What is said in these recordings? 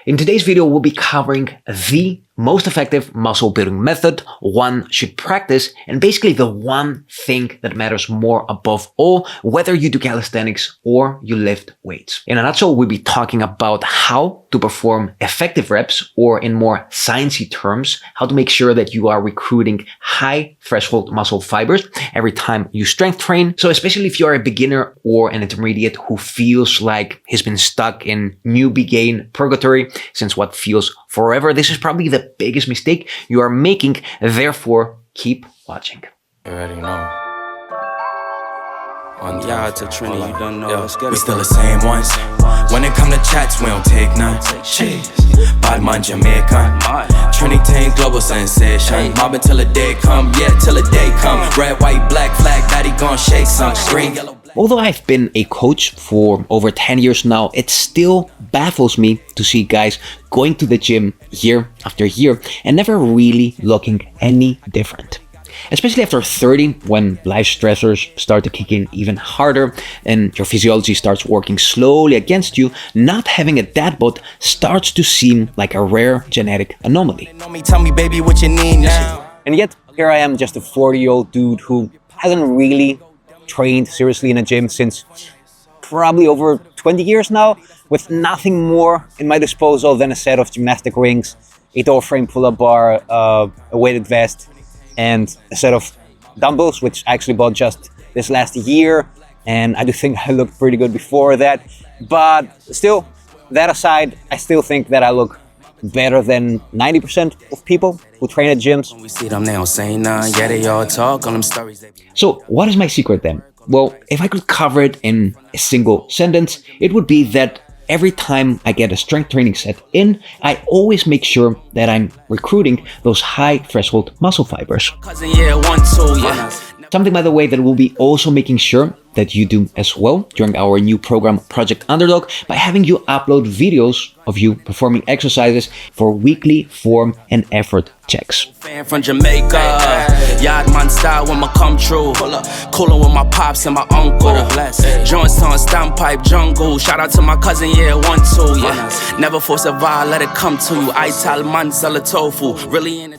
In today's video, we'll be covering the most effective muscle building method one should practice, and basically the one thing that matters more above all, whether you do calisthenics or you lift weights. In a nutshell, we'll be talking about how to perform effective reps, or in more sciencey terms, how to make sure that you are recruiting high threshold muscle fibers every time you strength train. So especially if you are a beginner or an intermediate who feels like he's been stuck in newbie gain purgatory since what feels forever, this is probably the biggest mistake you are making. Therefore, keep watching. You already know. Yeah, to Trini, you don't know. We still the same ones. When it come to chats, we don't take none. Cheers. Bad man Jamaican. Trinity global sensation. Mobbing till the day come, yeah, till the day come. Red, white, black flag, daddy gon' shake some. Green, yellow. Although I've been a coach for over 10 years now, it still baffles me to see guys going to the gym year after year and never really looking any different. Especially after 30, when life stressors start to kick in even harder and your physiology starts working slowly against you, not having a dad bod starts to seem like a rare genetic anomaly. Tell me, baby, what you need now. And yet, here I am, just a 40-year-old dude who hasn't really trained seriously in a gym since probably over 20 years now, with nothing more in my disposal than a set of gymnastic-rings, a door frame pull-up bar, a weighted vest, and a set of dumbbells, which I actually bought just this last year. And I do think I looked pretty good before that. But still, that aside, I still think that I look better than 90% of people who train at gyms. We see them, they don't say none. Yeah, they all talk on them stories. So what is my secret then? Well, if I could cover it in a single sentence, it would be that every time I get a strength training set in, I always make sure that I'm recruiting those high threshold muscle fibers. Cousin, yeah, 1, 2, yeah. Something, by the way, that we'll be also making sure that you do as well during our new program, Project Underdog, by having you upload videos of you performing exercises for weekly form and effort checks. Fan from Jamaica, yard man style when my come true. Coolin' with my pops and my uncle. Joints on standpipe jungle. Shout out to my cousin, yeah, 1, 2, yeah. Never force a vibe, let it come to you. I tell man, sell a tofu. Really in the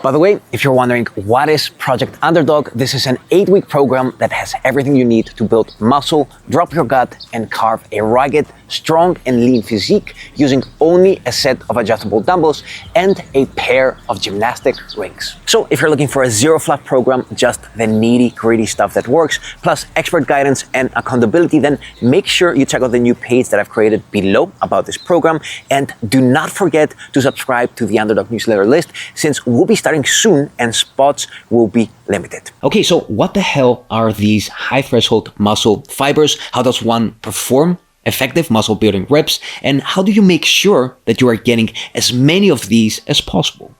By the way, if you're wondering what is Project Underdog, this is an 8-week program that has everything you need to build muscle, drop your gut, and carve a rugged, strong, and lean physique using only a set of adjustable dumbbells and a pair of gymnastic rings. So if you're looking for a zero-fluff program, just the nitty-gritty stuff that works, plus expert guidance and accountability, then make sure you check out the new page that I've created below about this program. And do not forget to subscribe to the Underdog newsletter list, since we'll be starting soon and spots will be limited. Okay, so what the hell are these high threshold muscle fibers? How does one perform effective muscle building reps? And how do you make sure that you are getting as many of these as possible?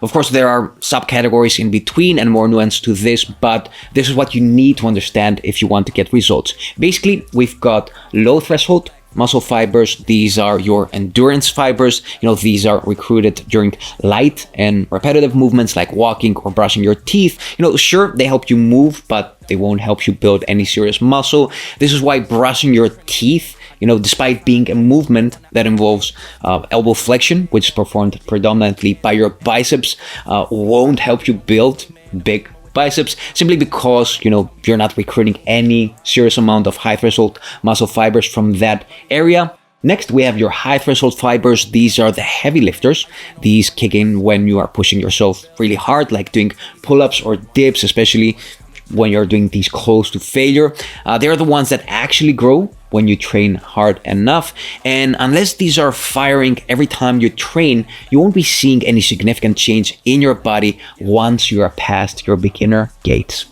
Of course, there are subcategories in between and more nuance to this, but this is what you need to understand if you want to get results. Basically, we've got low threshold muscle fibers. These are your endurance fibers. These are recruited during light and repetitive movements like walking or brushing your teeth. Sure, they help you move, but they won't help you build any serious muscle. This is why brushing your teeth, despite being a movement that involves elbow flexion, which is performed predominantly by your biceps, won't help you build big biceps, simply because you're not recruiting any serious amount of high threshold muscle fibers from that area. Next, we have your high threshold fibers. These are the heavy lifters. These kick in when you are pushing yourself really hard, like doing pull-ups or dips, especially when you're doing these close to failure. They're the ones that actually grow when you train hard enough. And unless these are firing every time you train, you won't be seeing any significant change in your body once you are past your beginner gates.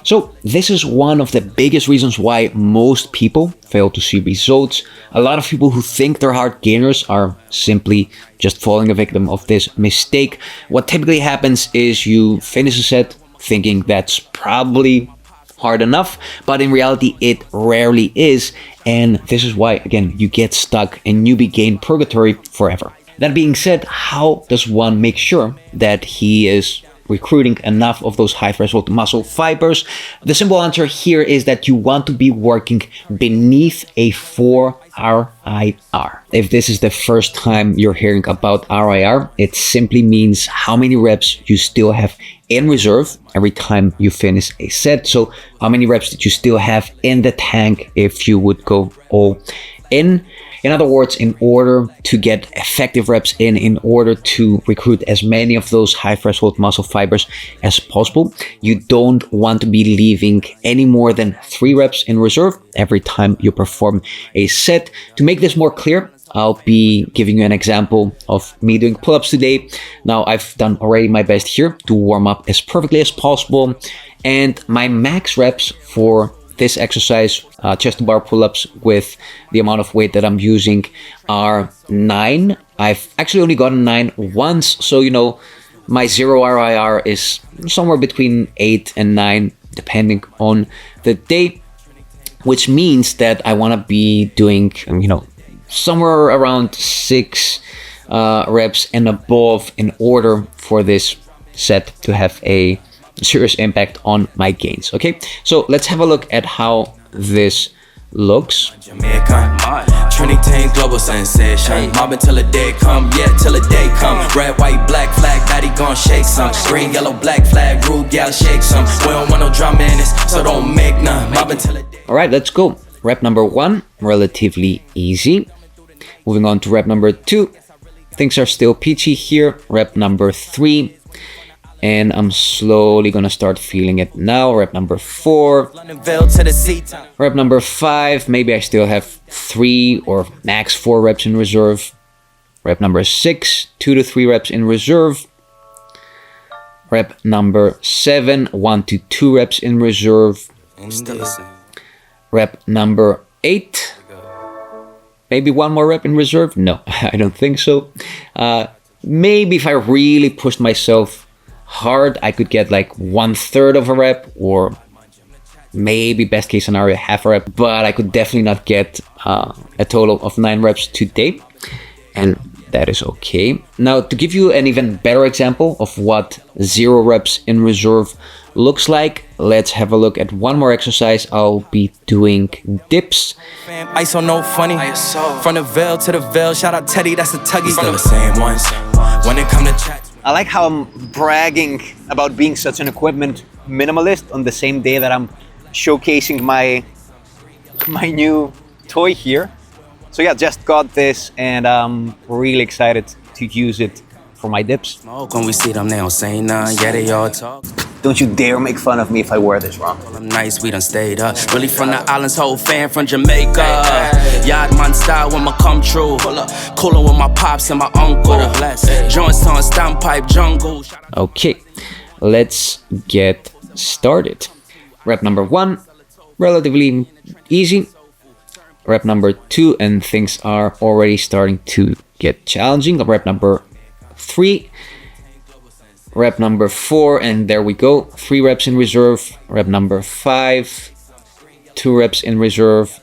So this is one of the biggest reasons why most people fail to see results. A lot of people who think they're hard gainers are simply just falling a victim of this mistake. What typically happens is you finish a set thinking that's probably hard enough, but in reality it rarely is, and this is why, again, you get stuck in newbie gain purgatory forever. That being said, how does one make sure that he is recruiting enough of those high threshold muscle fibers? The simple answer here is that you want to be working beneath a 4 RIR. If this is the first time you're hearing about RIR, it simply means how many reps you still have in reserve every time you finish a set. So how many reps did you still have in the tank if you would go all in? In other words, in order to get effective reps in order to recruit as many of those high threshold muscle fibers as possible, you don't want to be leaving any more than 3 reps in reserve every time you perform a set. To make this more clear, I'll be giving you an example of me doing pull-ups today. Now, I've done already my best here to warm up as perfectly as possible, and my max reps for this exercise, chest to bar pull-ups with the amount of weight that I'm using, are 9. I've actually only gotten 9 once, so my 0 RIR is somewhere between 8 and 9 depending on the day, which means that I want to be doing somewhere around 6 reps and above in order for this set to have a serious impact on my gains. Okay, so let's have a look at how this looks. Trinity global sensation. Mobbing till the day come, yeah, till the day come. Red, white, black flag, daddy gon' shake some. Green, yellow, black flag, rude gal shake some. We don't want no drama in this, so don't make none. Mobbing till the day. All right, let's go. Rep number 1, relatively easy. Moving on to rep number 2. Things are still peachy here. Rep number 3. And I'm slowly gonna start feeling it now. Rep number 4. Rep number 5. Maybe I still have 3 or max 4 reps in reserve. Rep number 6. 2 to 3 reps in reserve. Rep number 7. 1 to 2 reps in reserve. Rep number 8. Maybe 1 more rep in reserve. No, I don't think so. Maybe if I really pushed myself hard, I could get like 1/3 of a rep, or maybe best case scenario half a rep, but I could definitely not get a total of 9 reps today, and that is okay. Now, to give you an even better example of what 0 reps in reserve looks like, let's have a look at one more exercise. I'll be doing dips. ISO no funny. From the veil to the veil, shout out Teddy, that's the tuggy. Still the same ones. When it come to chat, I like how I'm bragging about being such an equipment minimalist on the same day that I'm showcasing my new toy here. So yeah, just got this and I'm really excited to use it for my dips. when we see them, they don't say none. Yeah, they all talk. Don't you dare make fun of me if I wear this wrong. I'm nice, we done stayed up. Really from the islands, whole fan from Jamaica. Yard man style when my come true. Coolin' with my pops and my uncle. Joints on standpipe jungle. Okay, let's get started. Rep number 1, relatively easy. Rep number 2, and things are already starting to get challenging. Rep number 3. Rep number 4, and there we go. 3 reps in reserve. Rep number 5. 2 reps in reserve.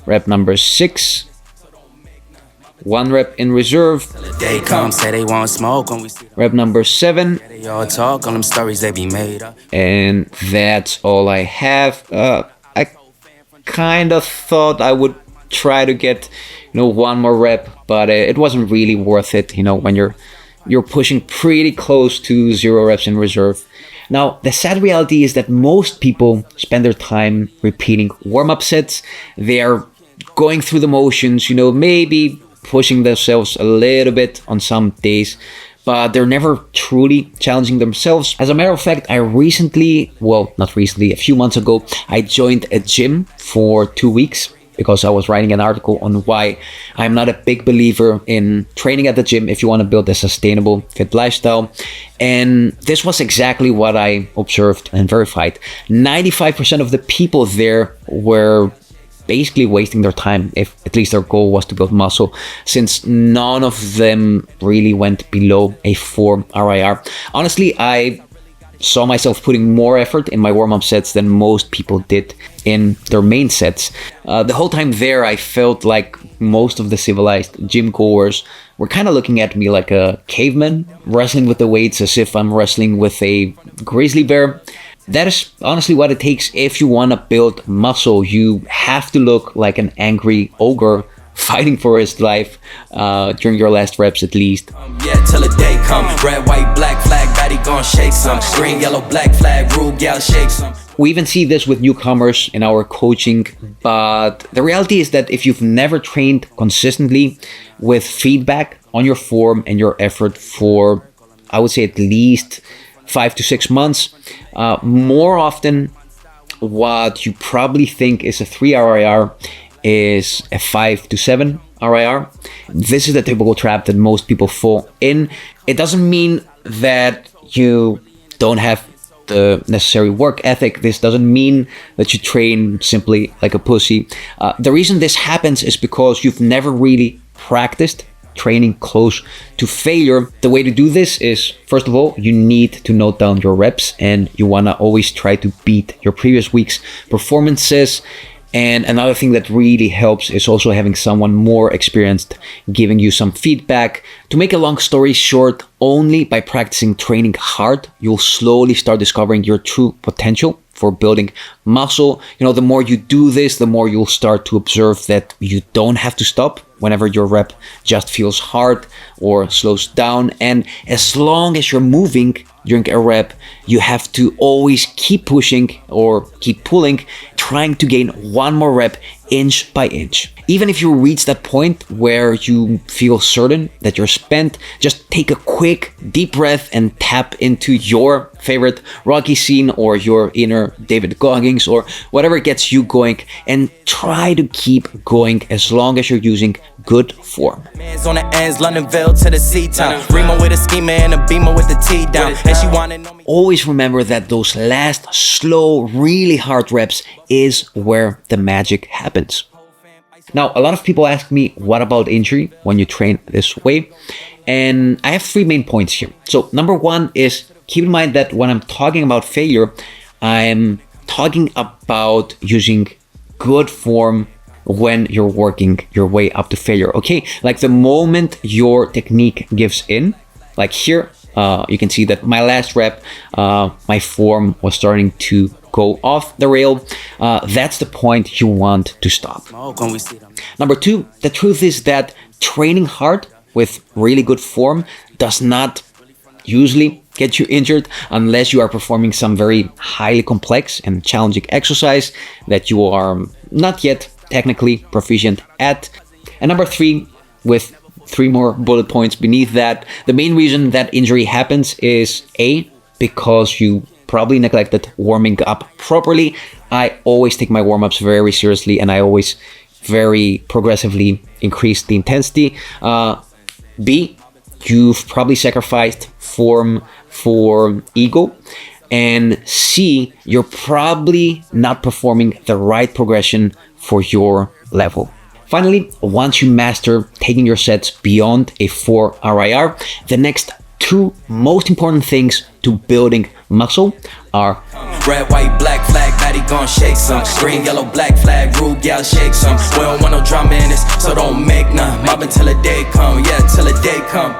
Rep number 6. 1 rep in reserve. They come, say they want smoke when we see them. Rep number 7. They all talk on them stories they be made up. And that's all I have. I kind of thought I would try to get 1 more rep, but it wasn't really worth it, when you're pushing pretty close to 0 reps in reserve. Now, the sad reality is that most people spend their time repeating warm-up sets. They are going through the motions, maybe pushing themselves a little bit on some days, but they're never truly challenging themselves. As a matter of fact, a few months ago, I joined a gym for 2 weeks because I was writing an article on why I'm not a big believer in training at the gym if you want to build a sustainable, fit lifestyle. And this was exactly what I observed and verified. 95% of the people there were basically wasting their time, if at least their goal was to build muscle, since none of them really went below a 4 RIR. Honestly, I saw myself putting more effort in my warm-up sets than most people did in their main sets. The whole time there, I felt like most of the civilized gym goers were kind of looking at me like a caveman, wrestling with the weights as if I'm wrestling with a grizzly bear. That is honestly what it takes if you want to build muscle. You have to look like an angry ogre fighting for his life during your last reps at least. Yeah, till the day come. Red, white, black flag, baddie gon' shake some. Green, yellow, black flag, rule, gal, shake some. We even see this with newcomers in our coaching, but the reality is that if you've never trained consistently with feedback on your form and your effort for, I would say, at least 5 to 6 months, more often what you probably think is a 3 RIR is a 5 to 7 RIR. This is the typical trap that most people fall in. It doesn't mean that you don't have the necessary work ethic. This doesn't mean that you train simply like a pussy. The reason this happens is because you've never really practiced training close to failure. The way to do this is, first of all, you need to note down your reps, and you want to always try to beat your previous week's performances. And another thing that really helps is also having someone more experienced giving you some feedback. To make a long story short, only by practicing training hard, you'll slowly start discovering your true potential for building muscle. You know, the more you do this, the more you'll start to observe that you don't have to stop whenever your rep just feels hard or slows down. And as long as you're moving during a rep, you have to always keep pushing or keep pulling, trying to gain one more rep inch by inch. Even if you reach that point where you feel certain that you're spent, just take a quick deep breath and tap into your favorite Rocky scene or your inner David Goggins or whatever gets you going, and try to keep going as long as you're using good form. Man's on the ends, Londonville to the sea town. Remo with a schema and a beamer with the T down. And she wanna know me. Always remember that those last slow, really hard reps is where the magic happens. Now, a lot of people ask me, what about injury when you train this way? And I have 3 main points here. So number 1 is, keep in mind that when I'm talking about failure, I'm talking about using good form when you're working your way up to failure, okay? Like the moment your technique gives in, like here, you can see that my last rep, my form was starting to go off the rail. That's the point you want to stop. Number 2, the truth is that training hard with really good form does not usually get you injured unless you are performing some very highly complex and challenging exercise that you are not yet technically proficient at. And number 3, with 3 more bullet points beneath that, the main reason that injury happens is A, because you probably neglected warming up properly. I always take my warm-ups very seriously, and I always very progressively increase the intensity. B, you've probably sacrificed form for ego. And C, you're probably not performing the right progression for your level. Finally, once you master taking your sets beyond a 4 RIR, the next 2 most important things to building muscle are red, white, black flag, baddie gon' shake some. Green, yellow, black flag, rule, gal, shake some. We don't want no drama in this, so don't make none. Mobbing till the day come, yeah, till the day come.